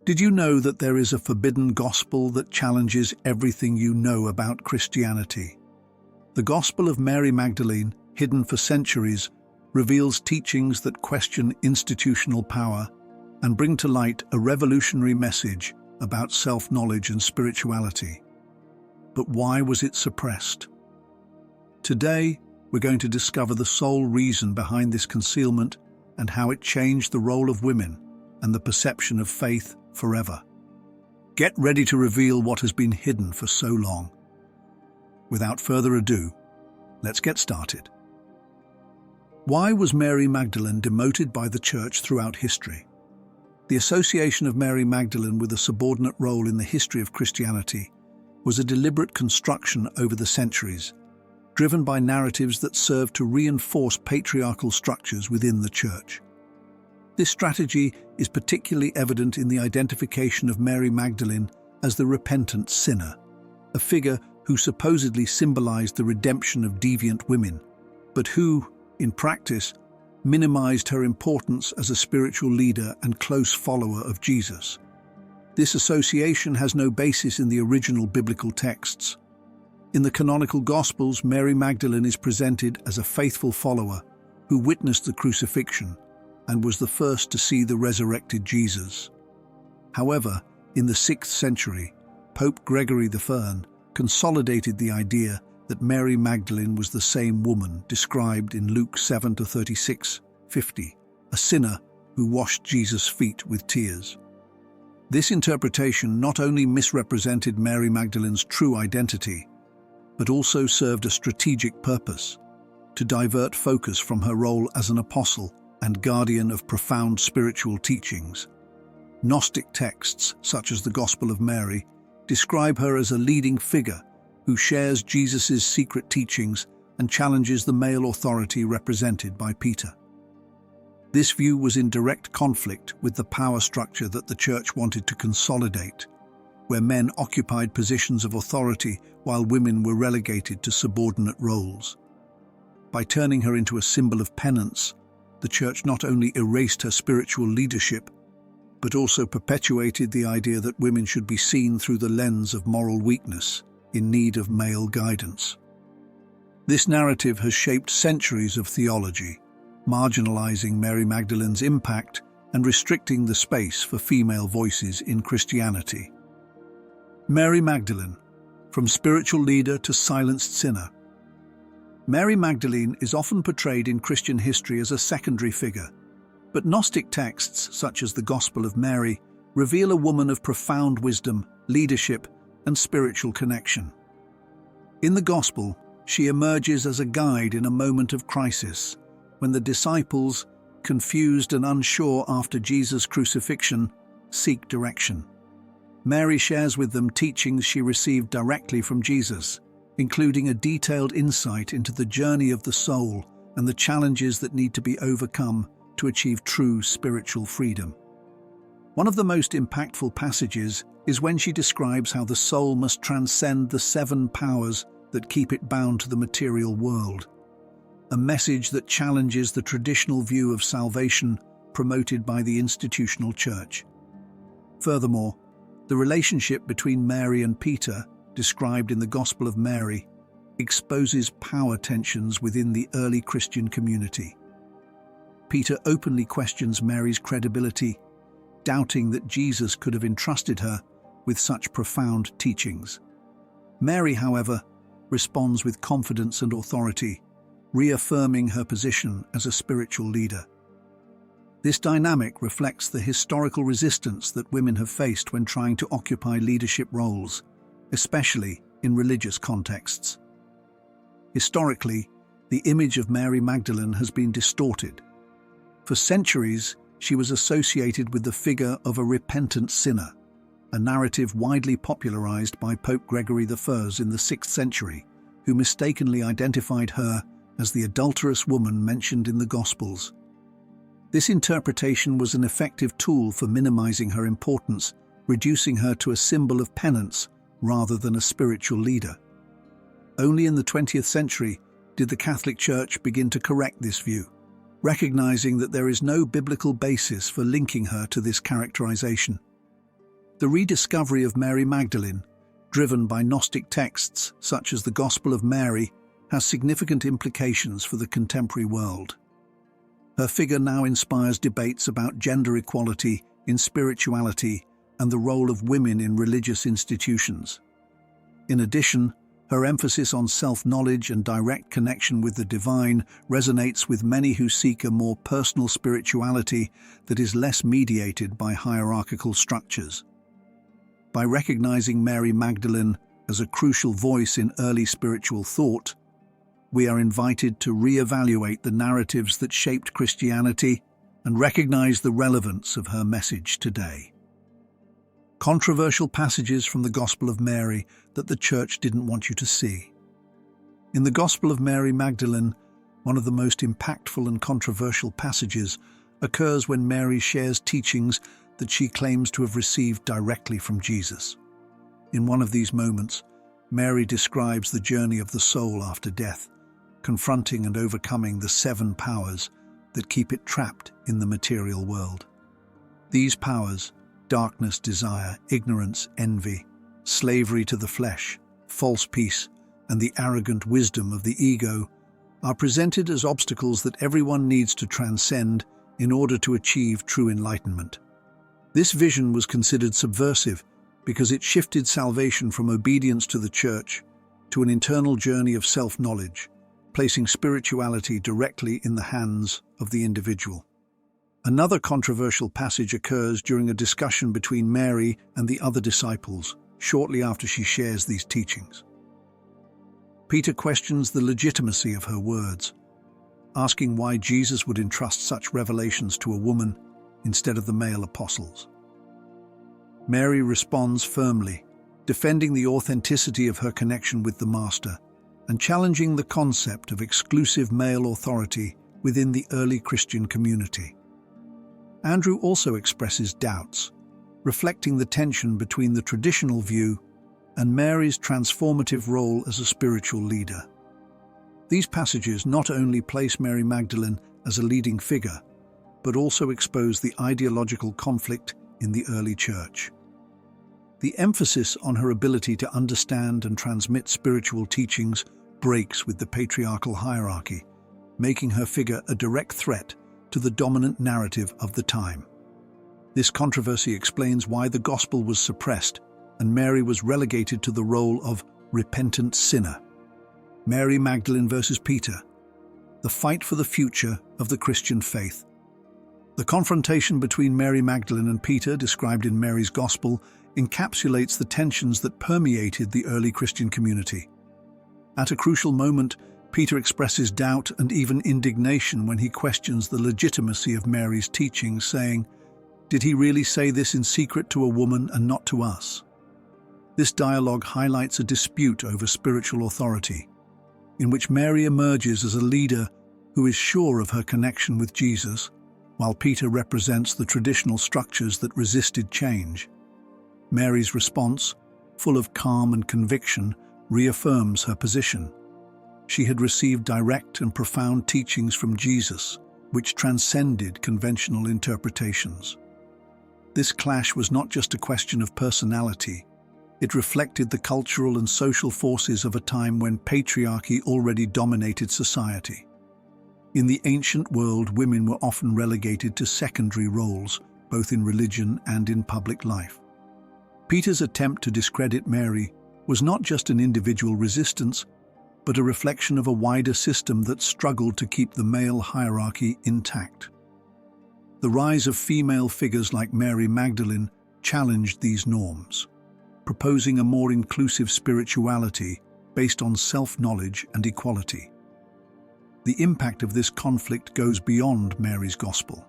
Did you know that there is a forbidden gospel that challenges everything you know about Christianity? The Gospel of Mary Magdalene, hidden for centuries, reveals teachings that question institutional power and bring to light a revolutionary message about self-knowledge and spirituality. But why was it suppressed? Today, we're going to discover the sole reason behind this concealment and how it changed the role of women and the perception of faith forever. Get ready to reveal what has been hidden for so long. Without further ado, let's get started. Why was Mary Magdalene demoted by the Church throughout history? The association of Mary Magdalene with a subordinate role in the history of Christianity was a deliberate construction over the centuries, driven by narratives that served to reinforce patriarchal structures within the Church. This strategy is particularly evident in the identification of Mary Magdalene as the repentant sinner, a figure who supposedly symbolized the redemption of deviant women, but who, in practice, minimized her importance as a spiritual leader and close follower of Jesus. This association has no basis in the original biblical texts. In the canonical Gospels, Mary Magdalene is presented as a faithful follower who witnessed the crucifixion and was the first to see the resurrected Jesus. However, in the 6th century, Pope Gregory I consolidated the idea that Mary Magdalene was the same woman described in Luke 7:36-50, a sinner who washed Jesus' feet with tears. This interpretation not only misrepresented Mary Magdalene's true identity, but also served a strategic purpose: to divert focus from her role as an apostle and guardian of profound spiritual teachings. Gnostic texts, such as the Gospel of Mary, describe her as a leading figure who shares Jesus' secret teachings and challenges the male authority represented by Peter. This view was in direct conflict with the power structure that the Church wanted to consolidate, where men occupied positions of authority while women were relegated to subordinate roles. By turning her into a symbol of penance, the Church not only erased her spiritual leadership, but also perpetuated the idea that women should be seen through the lens of moral weakness, in need of male guidance. This narrative has shaped centuries of theology, marginalizing Mary Magdalene's impact and restricting the space for female voices in Christianity. Mary Magdalene, from spiritual leader to silenced sinner. Mary Magdalene is often portrayed in Christian history as a secondary figure, but Gnostic texts such as the Gospel of Mary reveal a woman of profound wisdom, leadership, and spiritual connection. In the Gospel, she emerges as a guide in a moment of crisis, when the disciples, confused and unsure after Jesus' crucifixion, seek direction. Mary shares with them teachings she received directly from Jesus, including a detailed insight into the journey of the soul and the challenges that need to be overcome to achieve true spiritual freedom. One of the most impactful passages is when she describes how the soul must transcend the 7 powers that keep it bound to the material world, a message that challenges the traditional view of salvation promoted by the institutional Church. Furthermore, the relationship between Mary and Peter, described in the Gospel of Mary, exposes power tensions within the early Christian community. Peter openly questions Mary's credibility, doubting that Jesus could have entrusted her with such profound teachings. Mary, however, responds with confidence and authority, reaffirming her position as a spiritual leader. This dynamic reflects the historical resistance that women have faced when trying to occupy leadership roles, especially in religious contexts. Historically, the image of Mary Magdalene has been distorted. For centuries, she was associated with the figure of a repentant sinner, a narrative widely popularized by Pope Gregory I in the 6th century, who mistakenly identified her as the adulterous woman mentioned in the Gospels. This interpretation was an effective tool for minimizing her importance, reducing her to a symbol of penance rather than a spiritual leader. Only in the 20th century did the Catholic Church begin to correct this view, recognizing that there is no biblical basis for linking her to this characterization. The rediscovery of Mary Magdalene, driven by Gnostic texts such as the Gospel of Mary, has significant implications for the contemporary world. Her figure now inspires debates about gender equality in spirituality and the role of women in religious institutions. In addition, her emphasis on self-knowledge and direct connection with the divine resonates with many who seek a more personal spirituality that is less mediated by hierarchical structures. By recognizing Mary Magdalene as a crucial voice in early spiritual thought, we are invited to re-evaluate the narratives that shaped Christianity and recognize the relevance of her message today. Controversial passages from the Gospel of Mary that the Church didn't want you to see. In the Gospel of Mary Magdalene, one of the most impactful and controversial passages occurs when Mary shares teachings that she claims to have received directly from Jesus. In one of these moments, Mary describes the journey of the soul after death, confronting and overcoming the 7 powers that keep it trapped in the material world. These powers, darkness, desire, ignorance, envy, slavery to the flesh, false peace, and the arrogant wisdom of the ego, are presented as obstacles that everyone needs to transcend in order to achieve true enlightenment. This vision was considered subversive because it shifted salvation from obedience to the Church to an internal journey of self-knowledge, placing spirituality directly in the hands of the individual. Another controversial passage occurs during a discussion between Mary and the other disciples, shortly after she shares these teachings. Peter questions the legitimacy of her words, asking why Jesus would entrust such revelations to a woman instead of the male apostles. Mary responds firmly, defending the authenticity of her connection with the Master and challenging the concept of exclusive male authority within the early Christian community. Andrew also expresses doubts, reflecting the tension between the traditional view and Mary's transformative role as a spiritual leader. These passages not only place Mary Magdalene as a leading figure, but also expose the ideological conflict in the early church. The emphasis on her ability to understand and transmit spiritual teachings breaks with the patriarchal hierarchy, making her figure a direct threat to the dominant narrative of the time. This controversy explains why the gospel was suppressed and Mary was relegated to the role of repentant sinner. Mary Magdalene versus Peter, the fight for the future of the Christian faith. The confrontation between Mary Magdalene and Peter, described in Mary's Gospel, encapsulates the tensions that permeated the early Christian community. At a crucial moment, Peter expresses doubt and even indignation when he questions the legitimacy of Mary's teaching, saying, "Did he really say this in secret to a woman and not to us?" This dialogue highlights a dispute over spiritual authority, in which Mary emerges as a leader who is sure of her connection with Jesus, while Peter represents the traditional structures that resisted change. Mary's response, full of calm and conviction, reaffirms her position. She had received direct and profound teachings from Jesus, which transcended conventional interpretations. This clash was not just a question of personality. It reflected the cultural and social forces of a time when patriarchy already dominated society. In the ancient world, women were often relegated to secondary roles, both in religion and in public life. Peter's attempt to discredit Mary was not just an individual resistance, but a reflection of a wider system that struggled to keep the male hierarchy intact. The rise of female figures like Mary Magdalene challenged these norms, proposing a more inclusive spirituality based on self-knowledge and equality. The impact of this conflict goes beyond Mary's Gospel.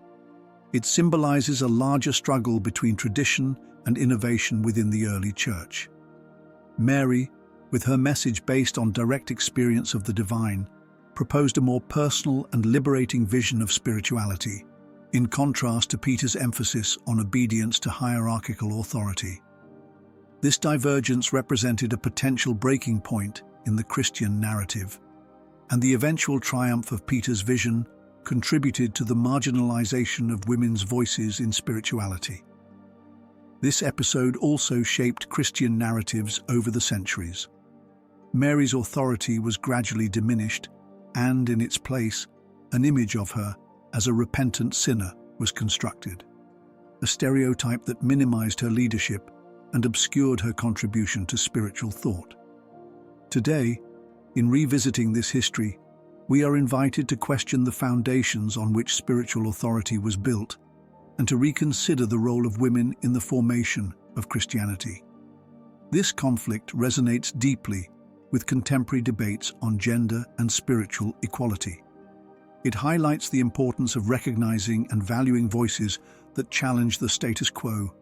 It symbolizes a larger struggle between tradition and innovation within the early church. Mary, with her message based on direct experience of the divine, proposed a more personal and liberating vision of spirituality, in contrast to Peter's emphasis on obedience to hierarchical authority. This divergence represented a potential breaking point in the Christian narrative, and the eventual triumph of Peter's vision contributed to the marginalization of women's voices in spirituality. This episode also shaped Christian narratives over the centuries. Mary's authority was gradually diminished, and in its place, an image of her as a repentant sinner was constructed, a stereotype that minimized her leadership and obscured her contribution to spiritual thought. Today, in revisiting this history, we are invited to question the foundations on which spiritual authority was built and to reconsider the role of women in the formation of Christianity. This conflict resonates deeply with contemporary debates on gender and spiritual equality. It highlights the importance of recognizing and valuing voices that challenge the status quo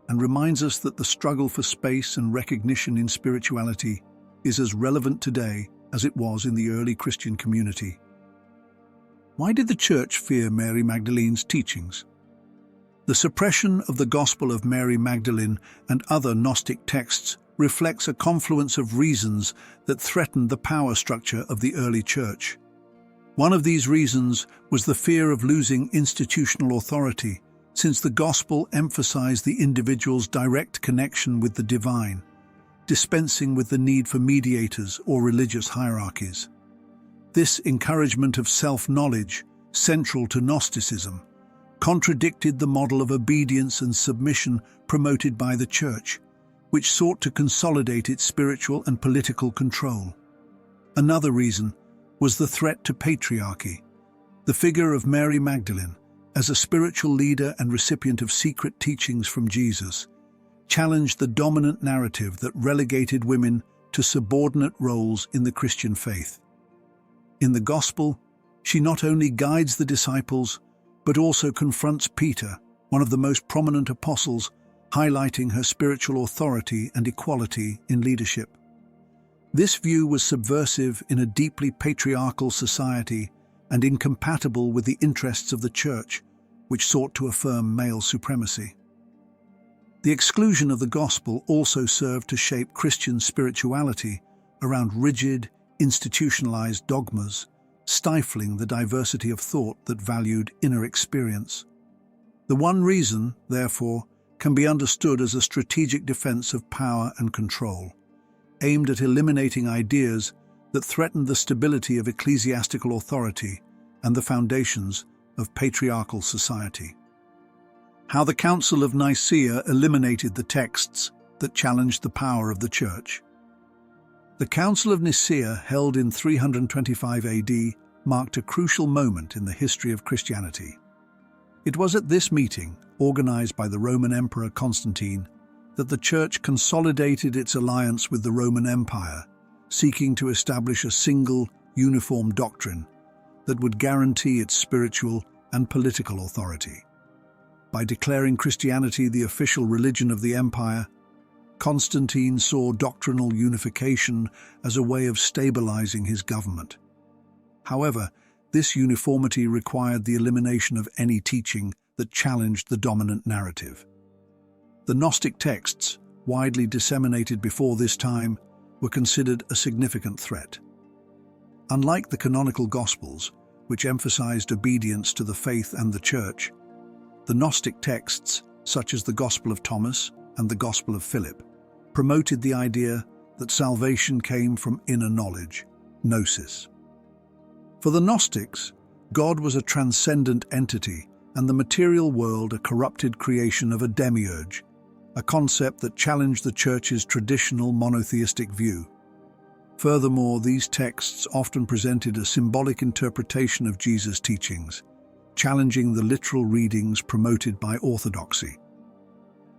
and reminds us that the struggle for space and recognition in spirituality is as relevant today as it was in the early Christian community. Why did the Church fear Mary Magdalene's teachings? The suppression of the Gospel of Mary Magdalene and other Gnostic texts reflects a confluence of reasons that threatened the power structure of the early Church. One of these reasons was the fear of losing institutional authority, since the Gospel emphasized the individual's direct connection with the divine, dispensing with the need for mediators or religious hierarchies. This encouragement of self-knowledge, central to Gnosticism, contradicted the model of obedience and submission promoted by the Church, which sought to consolidate its spiritual and political control. Another reason was the threat to patriarchy. The figure of Mary Magdalene, as a spiritual leader and recipient of secret teachings from Jesus, challenged the dominant narrative that relegated women to subordinate roles in the Christian faith. In the Gospel, she not only guides the disciples, but also confronts Peter, one of the most prominent apostles, highlighting her spiritual authority and equality in leadership. This view was subversive in a deeply patriarchal society and incompatible with the interests of the Church, which sought to affirm male supremacy. The exclusion of the Gospel also served to shape Christian spirituality around rigid, institutionalized dogmas, stifling the diversity of thought that valued inner experience. The one reason, therefore, can be understood as a strategic defense of power and control, aimed at eliminating ideas that threatened the stability of ecclesiastical authority and the foundations of patriarchal society. How the Council of Nicaea eliminated the texts that challenged the power of the Church. The Council of Nicaea, held in 325 AD, marked a crucial moment in the history of Christianity. It was at this meeting, organized by the Roman Emperor Constantine, that the Church consolidated its alliance with the Roman Empire, seeking to establish a single, uniform doctrine that would guarantee its spiritual and political authority. By declaring Christianity the official religion of the empire, Constantine saw doctrinal unification as a way of stabilizing his government. However, this uniformity required the elimination of any teaching that challenged the dominant narrative. The Gnostic texts, widely disseminated before this time, were considered a significant threat. Unlike the canonical Gospels, which emphasized obedience to the faith and the Church, the Gnostic texts, such as the Gospel of Thomas and the Gospel of Philip, promoted the idea that salvation came from inner knowledge, gnosis. For the Gnostics, God was a transcendent entity and the material world a corrupted creation of a demiurge, a concept that challenged the Church's traditional monotheistic view. Furthermore, these texts often presented a symbolic interpretation of Jesus' teachings, challenging the literal readings promoted by orthodoxy.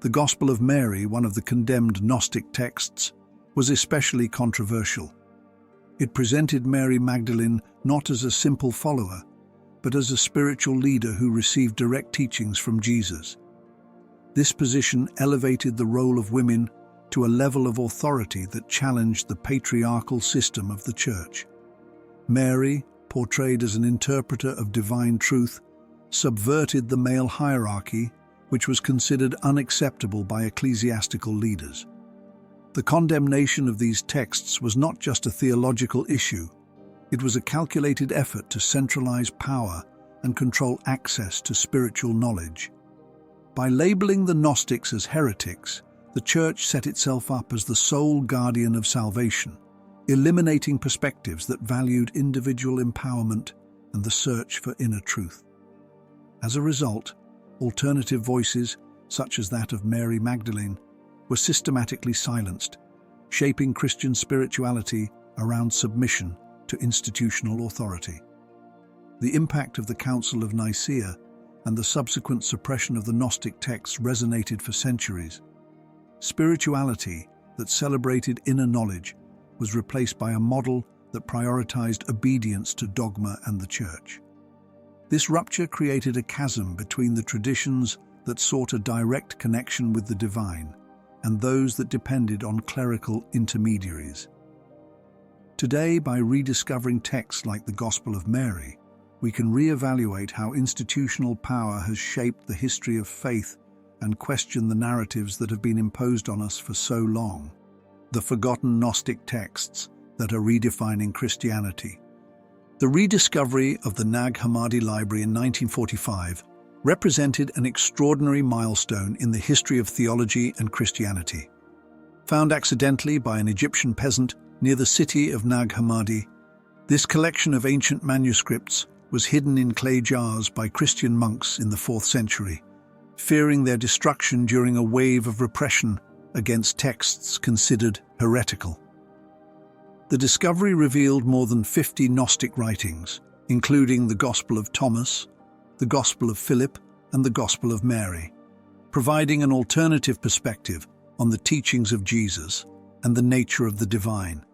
The Gospel of Mary, one of the condemned Gnostic texts, was especially controversial. It presented Mary Magdalene not as a simple follower, but as a spiritual leader who received direct teachings from Jesus. This position elevated the role of women to a level of authority that challenged the patriarchal system of the Church. Mary, portrayed as an interpreter of divine truth, subverted the male hierarchy, which was considered unacceptable by ecclesiastical leaders. The condemnation of these texts was not just a theological issue, it was a calculated effort to centralize power and control access to spiritual knowledge. By labeling the Gnostics as heretics, the Church set itself up as the sole guardian of salvation, eliminating perspectives that valued individual empowerment and the search for inner truth. As a result, alternative voices, such as that of Mary Magdalene, were systematically silenced, shaping Christian spirituality around submission to institutional authority. The impact of the Council of Nicaea and the subsequent suppression of the Gnostic texts resonated for centuries. Spirituality that celebrated inner knowledge was replaced by a model that prioritized obedience to dogma and the Church. This rupture created a chasm between the traditions that sought a direct connection with the divine and those that depended on clerical intermediaries. Today, by rediscovering texts like the Gospel of Mary, we can re-evaluate how institutional power has shaped the history of faith and question the narratives that have been imposed on us for so long. The forgotten Gnostic texts that are redefining Christianity. The rediscovery of the Nag Hammadi Library in 1945 represented an extraordinary milestone in the history of theology and Christianity. Found accidentally by an Egyptian peasant near the city of Nag Hammadi, this collection of ancient manuscripts was hidden in clay jars by Christian monks in the 4th century, fearing their destruction during a wave of repression against texts considered heretical. The discovery revealed more than 50 Gnostic writings, including the Gospel of Thomas, the Gospel of Philip, and the Gospel of Mary, providing an alternative perspective on the teachings of Jesus and the nature of the divine.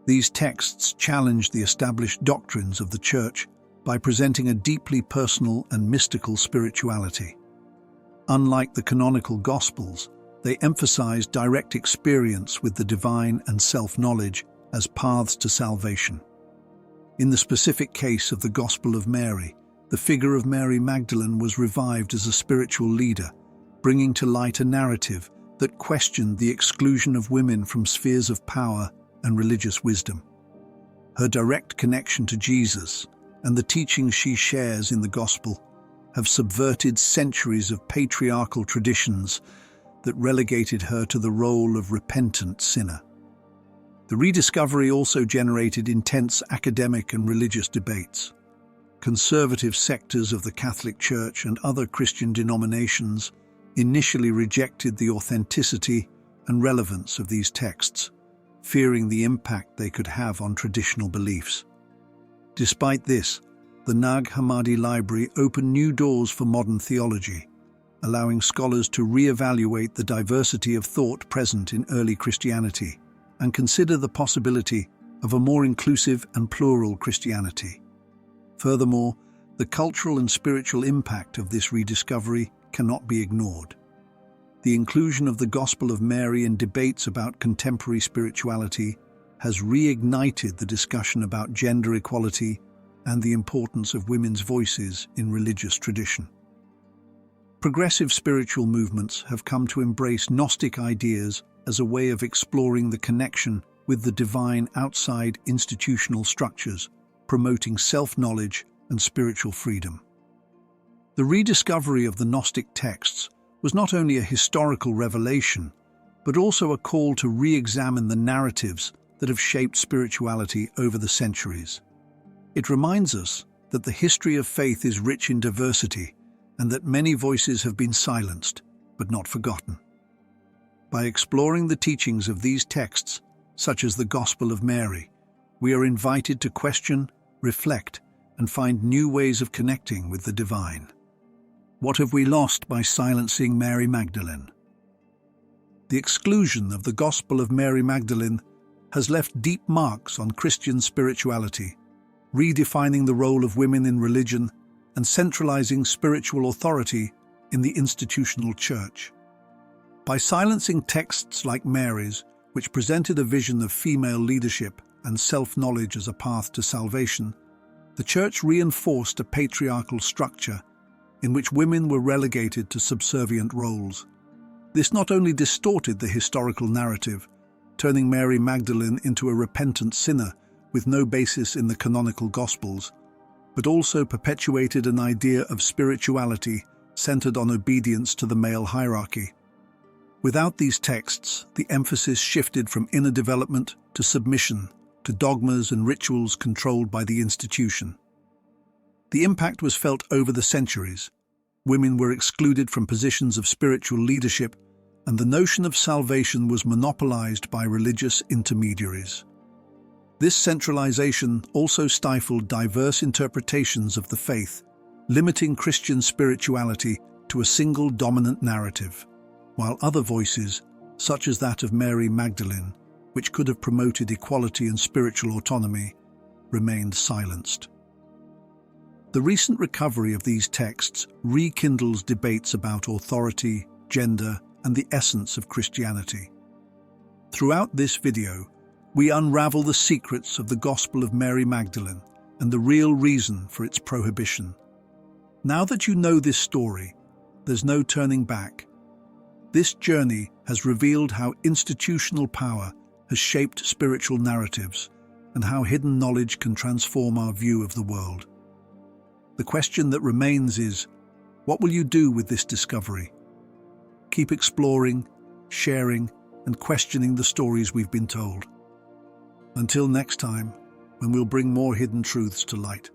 These texts challenged the established doctrines of the Church by presenting a deeply personal and mystical spirituality. Unlike the canonical Gospels, they emphasized direct experience with the divine and self-knowledge as paths to salvation. In the specific case of the Gospel of Mary, the figure of Mary Magdalene was revived as a spiritual leader, bringing to light a narrative that questioned the exclusion of women from spheres of power and religious wisdom. Her direct connection to Jesus and the teachings she shares in the Gospel have subverted centuries of patriarchal traditions that relegated her to the role of repentant sinner. The rediscovery also generated intense academic and religious debates. Conservative sectors of the Catholic Church and other Christian denominations initially rejected the authenticity and relevance of these texts, fearing the impact they could have on traditional beliefs. Despite this, the Nag Hammadi Library opened new doors for modern theology, allowing scholars to re-evaluate the diversity of thought present in early Christianity and consider the possibility of a more inclusive and plural Christianity. Furthermore, the cultural and spiritual impact of this rediscovery cannot be ignored. The inclusion of the Gospel of Mary in debates about contemporary spirituality has reignited the discussion about gender equality and the importance of women's voices in religious tradition. Progressive spiritual movements have come to embrace Gnostic ideas as a way of exploring the connection with the divine outside institutional structures, promoting self-knowledge and spiritual freedom. The rediscovery of the Gnostic texts was not only a historical revelation, but also a call to re-examine the narratives that have shaped spirituality over the centuries. It reminds us that the history of faith is rich in diversity and that many voices have been silenced, but not forgotten. By exploring the teachings of these texts, such as the Gospel of Mary, we are invited to question, reflect, and find new ways of connecting with the divine. What have we lost by silencing Mary Magdalene? The exclusion of the Gospel of Mary Magdalene has left deep marks on Christian spirituality, redefining the role of women in religion and centralizing spiritual authority in the institutional church. By silencing texts like Mary's, which presented a vision of female leadership and self-knowledge as a path to salvation, the Church reinforced a patriarchal structure in which women were relegated to subservient roles. This not only distorted the historical narrative, turning Mary Magdalene into a repentant sinner with no basis in the canonical Gospels, but also perpetuated an idea of spirituality centered on obedience to the male hierarchy. Without these texts, the emphasis shifted from inner development to submission, to dogmas and rituals controlled by the institution. The impact was felt over the centuries. Women were excluded from positions of spiritual leadership, and the notion of salvation was monopolized by religious intermediaries. This centralization also stifled diverse interpretations of the faith, limiting Christian spirituality to a single dominant narrative, while other voices, such as that of Mary Magdalene, which could have promoted equality and spiritual autonomy, remained silenced. The recent recovery of these texts rekindles debates about authority, gender, and the essence of Christianity. Throughout this video, we unravel the secrets of the Gospel of Mary Magdalene and the real reason for its prohibition. Now that you know this story, there's no turning back. This journey has revealed how institutional power has shaped spiritual narratives and how hidden knowledge can transform our view of the world. The question that remains is, what will you do with this discovery? Keep exploring, sharing, and questioning the stories we've been told. Until next time, when we'll bring more hidden truths to light.